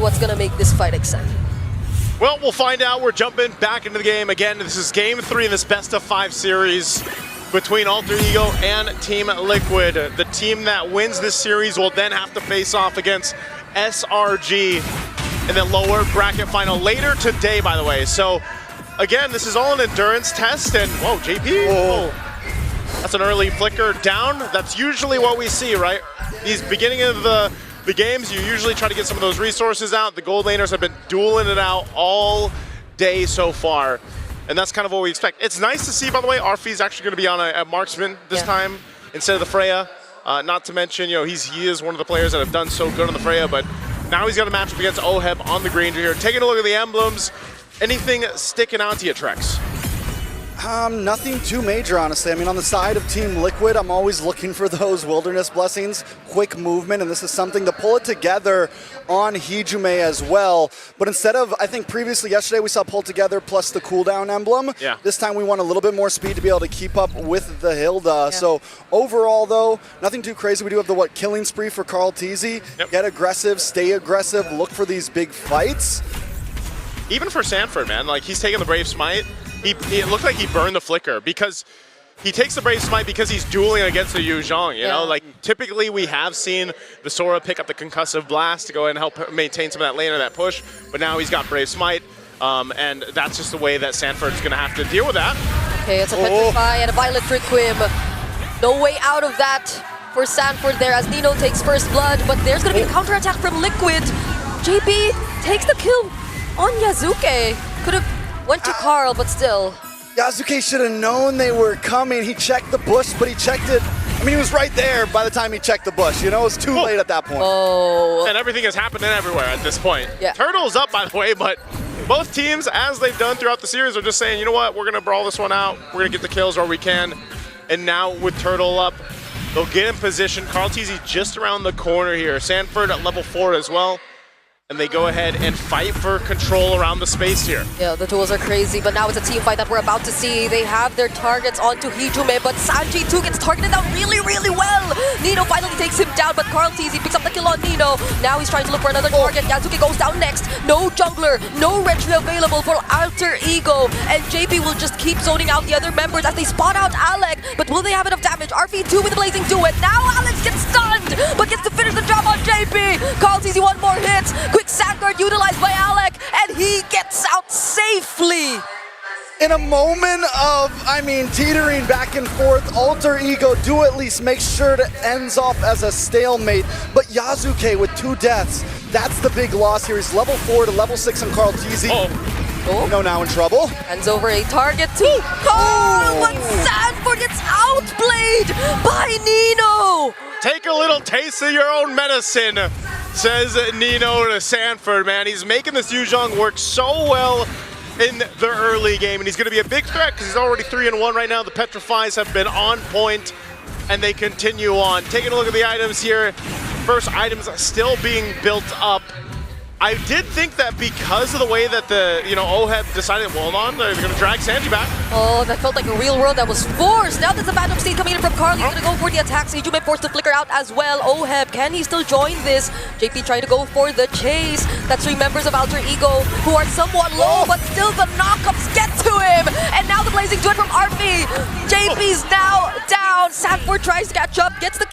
what's going to make this fight exciting. Well, we'll find out. We're jumping back into the game again. This is game 3 in this best-of-5 series between Alter Ego and Team Liquid. The team that wins this series will then have to face off against SRG in the lower bracket final later today, by the way. So, again, this is all an endurance test, and whoa, JP. Whoa. That's an early flicker down. That's usually what we see, right? These beginning of the games, you usually try to get some of those resources out. The gold laners have been dueling it out all day so far, and that's kind of what we expect. It's nice to see, by the way, Arfi's actually going to be on a marksman this time instead of the Freya. Not to mention, you know, he is one of the players that have done so good on the Freya, but now he's got a matchup against Oheb on the Granger here. Taking a look at the emblems, anything sticking out to you, Trex? Nothing too major, honestly. I mean, on the side of Team Liquid, I'm always looking for those wilderness blessings, quick movement, and this is something to pull it together on Hijume as well. But instead of, I think previously yesterday we saw pull together plus the cooldown emblem. Yeah. This time we want a little bit more speed to be able to keep up with the Hilda. Yeah. So overall, though, nothing too crazy. We do have the killing spree for Carl Teasy. Yep. Get aggressive, stay aggressive, look for these big fights. Even for Sanford, man, like he's taking the Brave Smite. It looked like he burned the flicker because he takes the Brave Smite because he's dueling against the Yu Zhong, you know? Like, typically we have seen the Sora pick up the Concussive Blast to go ahead and help maintain some of that lane or that push, but now he's got Brave Smite, and that's just the way that Sanford's going to have to deal with that. Okay, it's a Petrify and a Violet for Quim. No way out of that for Sanford there as Nino takes first blood, but there's going to be a counterattack from Liquid. JP takes the kill on Yasuke. Could have went to Carl, but still. Yasuke should have known they were coming. He checked the bush, but he checked it. I mean, he was right there by the time he checked the bush. You know, it was too late at that point. Oh. And everything is happening everywhere at this point. Yeah. Turtle's up, by the way, but both teams, as they've done throughout the series, are just saying, you know what, we're going to brawl this one out. We're going to get the kills where we can. And now with Turtle up, they'll get in position. Carl Teasy just around the corner here. Sanford at level 4 as well. And they go ahead and fight for control around the space here. Yeah, the duels are crazy, but now it's a team fight that we're about to see. They have their targets onto Hijume, but Sanji too gets targeted down really, really well. Nino finally takes him down, but Carl Teasy picks up the kill on Nino. Now he's trying to look for another target. Yasuke goes down next. No jungler, no retry available for Alter Ego. And JP will just keep zoning out the other members as they spot out Alec. But will they have enough damage? RV2 with the Blazing Duet. Now Alex gets stunned, but gets to finish the job on JP. Carl Teasy, one more hit. Quick Sandguard utilized by Alec, and he gets out safely. In a moment of, I mean, teetering back and forth, Alter Ego do at least make sure it ends off as a stalemate. But Yasuke with 2 deaths, that's the big loss here. He's level 4 to level 6 on Carl Teasy. Nino now in trouble. Hands over a target to Carl, but Sanford gets outplayed by Nino. Take a little taste of your own medicine, says Nino to Sanford, man. He's making this Yu Zhong work so well in the early game, and he's going to be a big threat because he's already 3-1 right now. The Petrifies have been on point, and they continue on. Taking a look at the items here. First items still being built up. I did think that because of the way that the, Oheb decided, well, hold on, they're going to drag Sanji back. Oh, that felt like a real world that was forced. Now there's a Phantom Steed coming in from Carl. He's going to go for the attack. Hijume forced to flicker out as well. Oheb, can he still join this? JP trying to go for the chase. That's 3 members of Alter Ego who are somewhat low, but still the knockups get to him. And now the Blazing Duet from RP. JP's now down. Sanford tries to catch up, gets the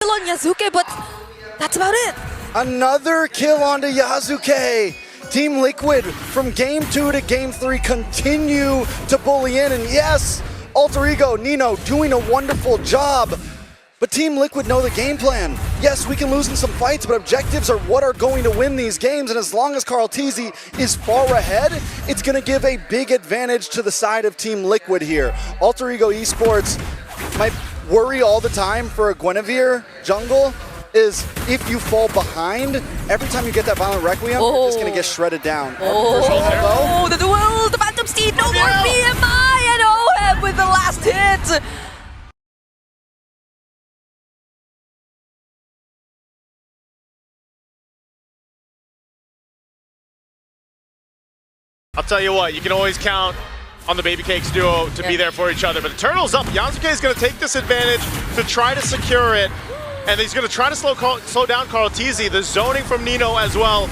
on Yasuke, but that's about it. Another kill onto Yasuke. Team Liquid from game 2 to game 3 continue to bully in, and yes, Alter Ego, Nino doing a wonderful job. But Team Liquid know the game plan. Yes, we can lose in some fights, but objectives are what are going to win these games, and as long as Karl'Tezi is far ahead, it's going to give a big advantage to the side of Team Liquid here. Alter Ego Esports might worry all the time for a Guinevere jungle is if you fall behind, every time you get that Violent Requiem, you're just going to get shredded down. Oh, the duel, the Phantom Steed, no more BMI, and OHEB with the last hit. I'll tell you what, you can always count on the Baby Cakes duo to be there for each other. But the Turtle's up. Yasuke is going to take this advantage to try to secure it. And he's going to try to slow down Karl'Tezi. The zoning from Nino as well.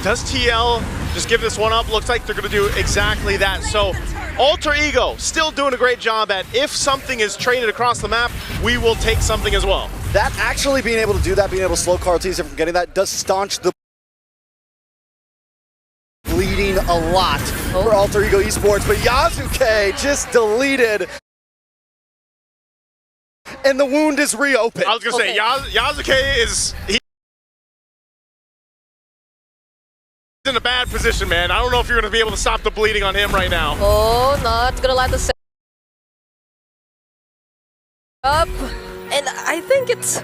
Does TL just give this one up? Looks like they're going to do exactly that. So Alter Ego still doing a great job at if something is traded across the map, we will take something as well. That actually being able to do that, being able to slow Karl'Tezi from getting that, does staunch the bleeding a lot for Alter Ego Esports, but Yasuke just deleted. And the wound is reopened. I was going to say, Yasuke is he's in a bad position, man. I don't know if you're going to be able to stop the bleeding on him right now. Oh, not going to land the set up. And I think it's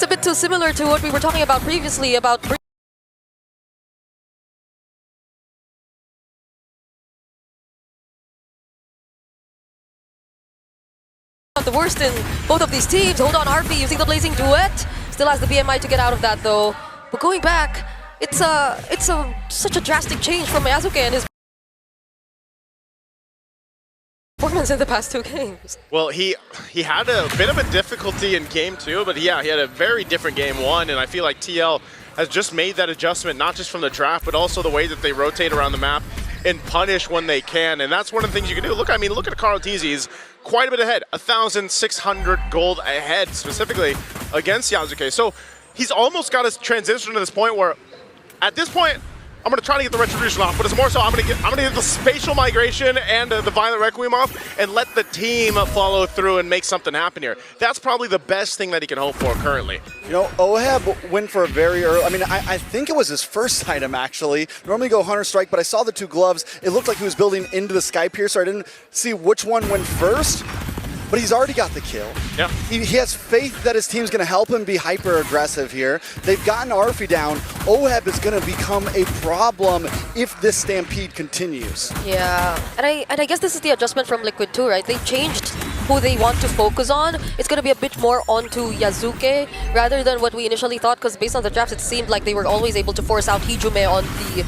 a bit too similar to what we were talking about previously about the worst in both of these teams. Hold on, RP using the Blazing Duet. Still has the BMI to get out of that though. But going back, it's such a drastic change from Yasuke and his performance in the past 2 games. Well, he had a bit of a difficulty in game 2, but yeah, he had a very different game 1, and I feel like TL has just made that adjustment, not just from the draft, but also the way that they rotate around the map and punish when they can, and that's one of the things you can do. Look at Karl'Tezi. He's quite a bit ahead, 1,600 gold ahead, specifically against Yasuke. So he's almost got his transition to this point where, at this point, I'm going to try to get the Retribution off, but it's more so I'm going to get the Spatial Migration and the Violent Requiem off and let the team follow through and make something happen here. That's probably the best thing that he can hope for currently. You know, OHEB went for a very early, I mean, I think it was his first item actually. Normally go Hunter Strike, but I saw the 2 gloves. It looked like he was building into the Sky Piercer. I didn't see which one went first, but he's already got the kill. Yeah. He has faith that his team's going to help him be hyper-aggressive here. They've gotten Arfi down. OHEB is going to become a problem if this Stampede continues. Yeah, and I guess this is the adjustment from Liquid too, right? They changed who they want to focus on. It's going to be a bit more onto Yasuke rather than what we initially thought, because based on the draft, it seemed like they were always able to force out Hijume on the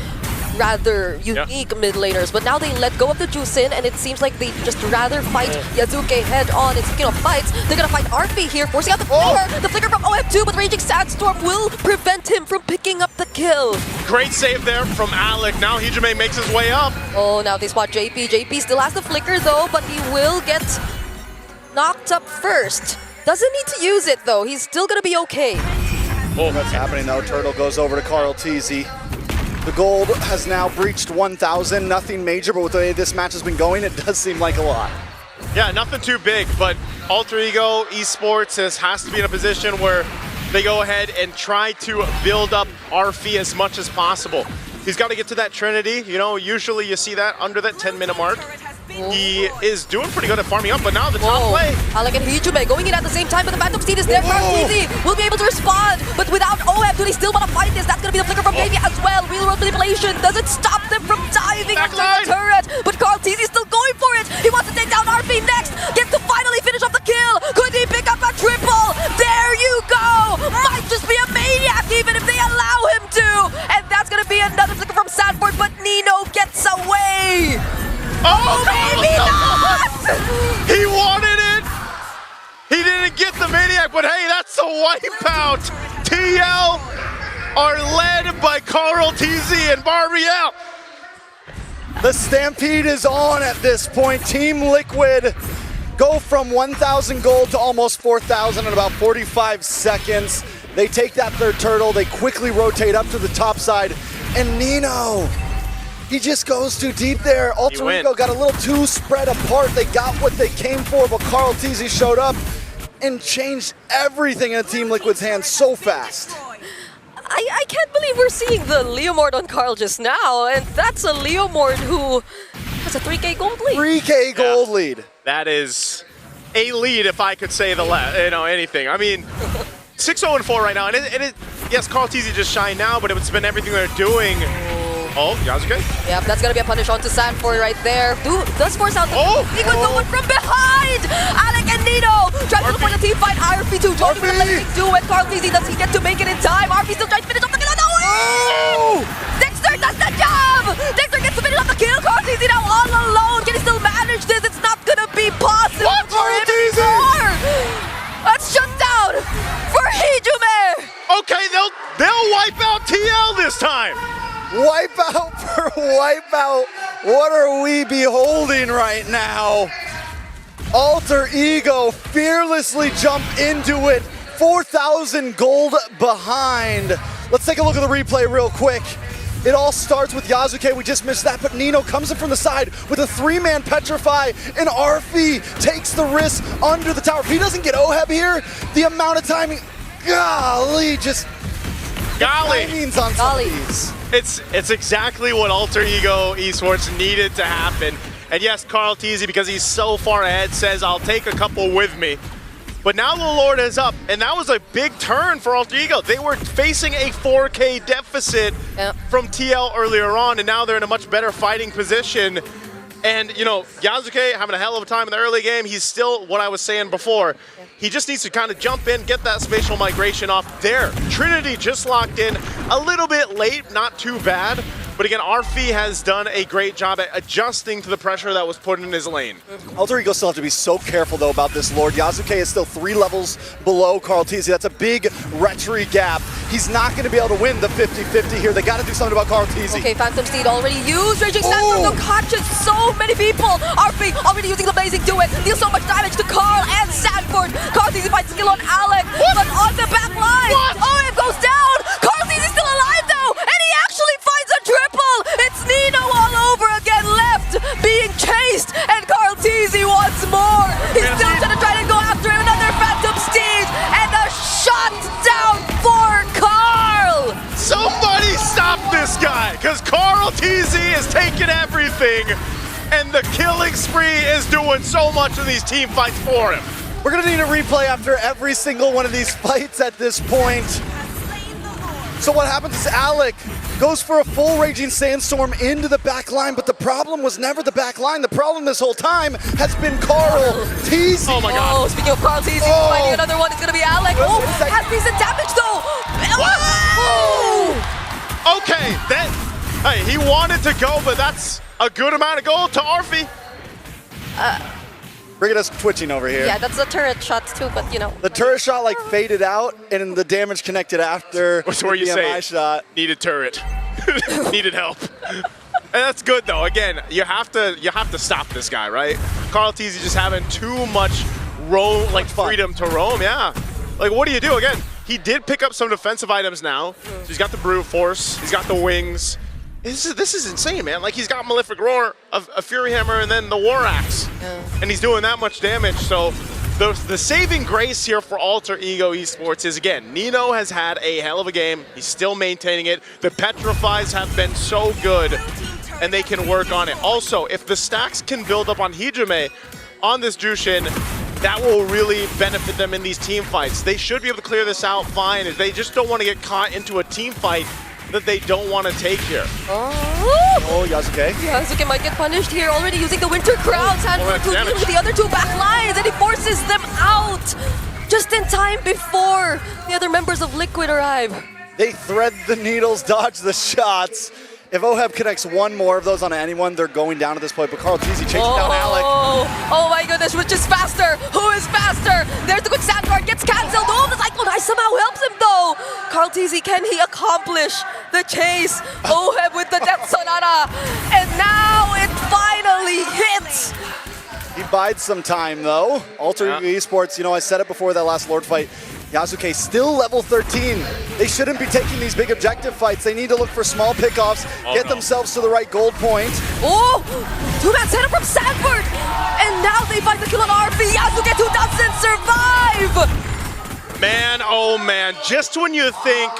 rather unique mid laners, but now they let go of the Juicin, and it seems like they just rather fight Yasuke head on. And speaking of fights, they're gonna fight RP here, forcing out the flicker. The flicker from OHEB 2, but Raging Sandstorm will prevent him from picking up the kill. Great save there from Alec. Now Hijume makes his way up. Oh, now they spot JP. JP still has the flicker though, but he will get knocked up first. Doesn't need to use it though. He's still gonna be okay. Oh, that's happening though. Turtle goes over to Karl'Tezi. The gold has now breached 1,000. Nothing major, but with the way this match has been going, it does seem like a lot. Yeah, nothing too big, but Alter Ego Esports has to be in a position where they go ahead and try to build up Arfi as much as possible. He's got to get to that Trinity. You know, usually you see that under that 10-minute mark. He is doing pretty good at farming up, but now the top play. Alec and Hijume going in at the same time, but the Phantom Steed is there. Karl'Tezi will be able to respond, but without OHEB, do they still want to fight this? That's going to be the flicker from Baby as well. Real world manipulation doesn't stop them from diving into the turret, but Karl'Tezi is still going for it. He wants to take down RP next, gets to finally finish off the kill. Could he pick up a triple? There you go. Might just be a maniac even if they allow him to. And that's going to be another flicker from Sanford, but Nino gets away. Oh, maybe not! He wanted it! He didn't get the Maniac, but hey, that's a wipeout! TL are led by Karl'Tezi and Barbiel. The Stampede is on at this point. Team Liquid go from 1,000 gold to almost 4,000 in about 45 seconds. They take that 3rd turtle, they quickly rotate up to the top side, and Nino, he just goes too deep there. Alter Ego got a little too spread apart. They got what they came for, but Karl'Tezi showed up and changed everything in Team Liquid's hands so fast. I can't believe we're seeing the Leomord on Carl just now, and that's a Leomord who has a 3K gold lead. 3K gold lead. That is a lead, if I could say anything. I mean, 6-0-4 right now, and yes, Carlteasy just shined now, but it's been everything they're doing. Oh, Yasuke? Yep, that's gonna be a punish onto Sanford right there. Dude, does force out the even going from behind! Alec and Nino trying to look for the team fight. RP2 trying to let it do it. Carlteasy, does he get to make it in time? RP still trying to finish off the kill. No! Dexter does the job! Dexter gets to finish off the kill. Carlteasy now all alone. Can he still manage this? It's not gonna be possible for him anymore! That's shut down for Hijume! Okay, they'll wipe out TL this time! Wipeout for wipeout. What are we beholding right now? Alter Ego fearlessly jump into it. 4,000 gold behind. Let's take a look at the replay real quick. It all starts with Yasuke, we just missed that, but Nino comes in from the side with a 3-man Petrify, and Arfi takes the risk under the tower. If he doesn't get Oheb here, the amount of timing, golly, just timings on some of these. It's exactly what Alter Ego Esports needed to happen. And yes, Carlteasy, because he's so far ahead, says, I'll take a couple with me. But now the Lord is up, and that was a big turn for Alter Ego. They were facing a 4K deficit from TL earlier on, and now they're in a much better fighting position. And, you know, Yasuke having a hell of a time in the early game. He's still what I was saying before. He just needs to kind of jump in, get that spatial migration off there. Trinity just locked in a little bit late, not too bad. But again, Arfi has done a great job at adjusting to the pressure that was put in his lane. Alter Ego still have to be so careful though about this Lord. Yasuke is still 3 levels below Carlteasy. That's a big retry gap. He's not going to be able to win the 50-50 here. They got to do something about Carlteasy. Okay, Phantom Steed already used. Raging Sandstorm to catches so many people. Arfi already using the Blazing Duet. Deals so much damage to Carl and Sanford. Carlteasy finds skill on Alec. But on the back line, it goes down. Carlteasy's still alive though. And he actually finds a triple. It's Nino all over again left. Being chased. And Carlteasy wants more. He's still going to try to go after him. Another Phantom Steed. And a shot down for Carl. Somebody stop this guy, because Carlteasy is taking everything. And the killing spree is doing so much in these team fights for him. We're going to need a replay after every single one of these fights at this point. So what happens is Alec goes for a full Raging Sandstorm into the back line, but the problem was never the back line. The problem this whole time has been Carlteasy. Oh my god. Oh, speaking of Carlteasy, finding another one is going to be Alec. Oh, has decent damage though. Oh! Okay, hey, he wanted to go, but that's a good amount of gold to Arfi. Brigida's twitching over here. Yeah, that's a turret shot too, but you know. The turret shot like faded out, and the damage connected after What's where you BMI say shot. Needed turret, needed help. And that's good though. Again, you have to stop this guy, right? Carlteasy just having too much freedom to roam. Yeah, like what do you do? Again, he did pick up some defensive items now. So he's got the Brute Force, he's got the wings. This is insane, man. Like, he's got Malefic Roar, a Fury Hammer, and then the War Axe. And he's doing that much damage. So the saving grace here for Alter Ego Esports is, again, Nino has had a hell of a game. He's still maintaining it. The Petrifies have been so good, and they can work on it. Also, if the stacks can build up on Hijume on this Jushin, that will really benefit them in these team fights. They should be able to clear this out fine. If they just don't want to get caught into a team fight that they don't want to take here. Oh, Yasuke. Yasuke might get punished here, already using the Winter Crown. Sanford to deal with the other two back lines, and he forces them out just in time before the other members of Liquid arrive. They thread the needles, dodge the shots. If Oheb connects one more of those on anyone, they're going down at this point. But Carlteasy chasing down Alec. Oh my goodness, which is faster? Who is faster? There's the quick sandguard, gets cancelled. Oh, the Cyclone Ice somehow helps him though. Carlteasy, can he accomplish the chase? Oheb with the Death Sonata. And now it finally hits. He bides some time though. Alter Ego Esports, you know, I said it before that last Lord fight. Yasuke still level 13. They shouldn't be taking these big objective fights. They need to look for small pickoffs, get themselves to the right gold point. Oh, two-man setup from Sanford! And now they find the kill on RP. Yasuke 2000 survive! Man, oh man, just when you think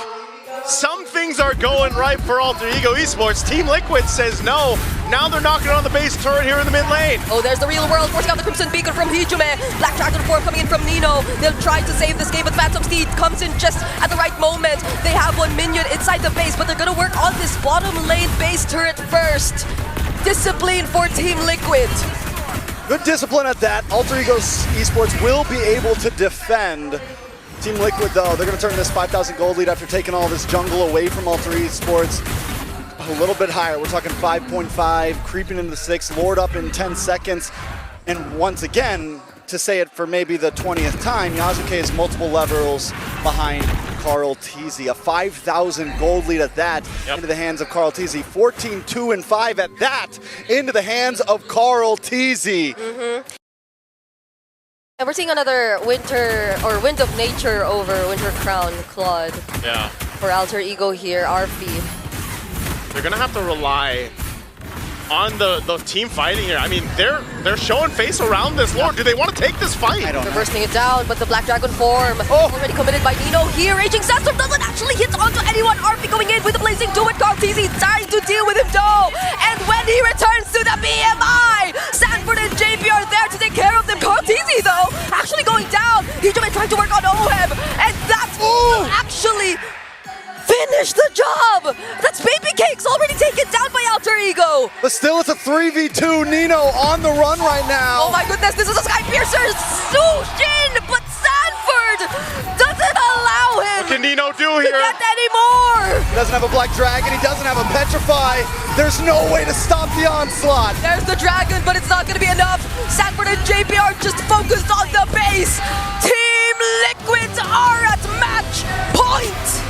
some things are going right for Alter Ego Esports, Team Liquid says no. Now they're knocking on the base turret here in the mid lane. Oh, there's the real world, forcing out the Crimson Beacon from Hijume. Black Dragon form coming in from Nino. They'll try to save this game, but Phantom Steed comes in just at the right moment. They have one minion inside the base, but they're gonna work on this bottom lane base turret first. Discipline for Team Liquid. Good discipline at that. Alter Ego Esports will be able to defend. Team Liquid, though, they're going to turn this 5,000 gold lead after taking all this jungle away from Alter Esports a little bit higher. We're talking 5.5, creeping into the 6, Lord up in 10 seconds. And once again, to say it for maybe the 20th time, Yasuke is multiple levels behind Carl Teasy. A 5,000 gold lead at that into the hands of Carl Teasy. 14, 2, and 5 at that into the hands of Carl Teasy. And we're seeing another Wind of Nature over Winter Crown Claude. Yeah. For Alter Ego here, RP. They're gonna have to rely on the team fighting here. I mean, they're showing face around this Lord. Do they want to take this fight? I don't They're know. bursting it down, but the Black Dragon form already committed by Nino here. Raging Sandstorm doesn't actually hit onto anyone. RP going in with the Blazing Duet. Carl Teasy trying to deal with him though. And when he returns to the BMI, Sanford and JP are there to take care of them. Carl Teasy though, actually going down. Hijume trying to work on Oheb, and that's actually finish the job! That's Baby Cakes already taken down by Alter Ego! But still, it's a 3v2. Nino on the run right now. Oh my goodness, this is a Sky Piercer! Sushin! But Sanford doesn't allow him What can Nino do to here? get any more! He doesn't have a Black Dragon. He doesn't have a Petrify. There's no way to stop the onslaught. There's the dragon, but it's not gonna be enough. Sanford and JP are just focused on the base. Team Liquid are at match point!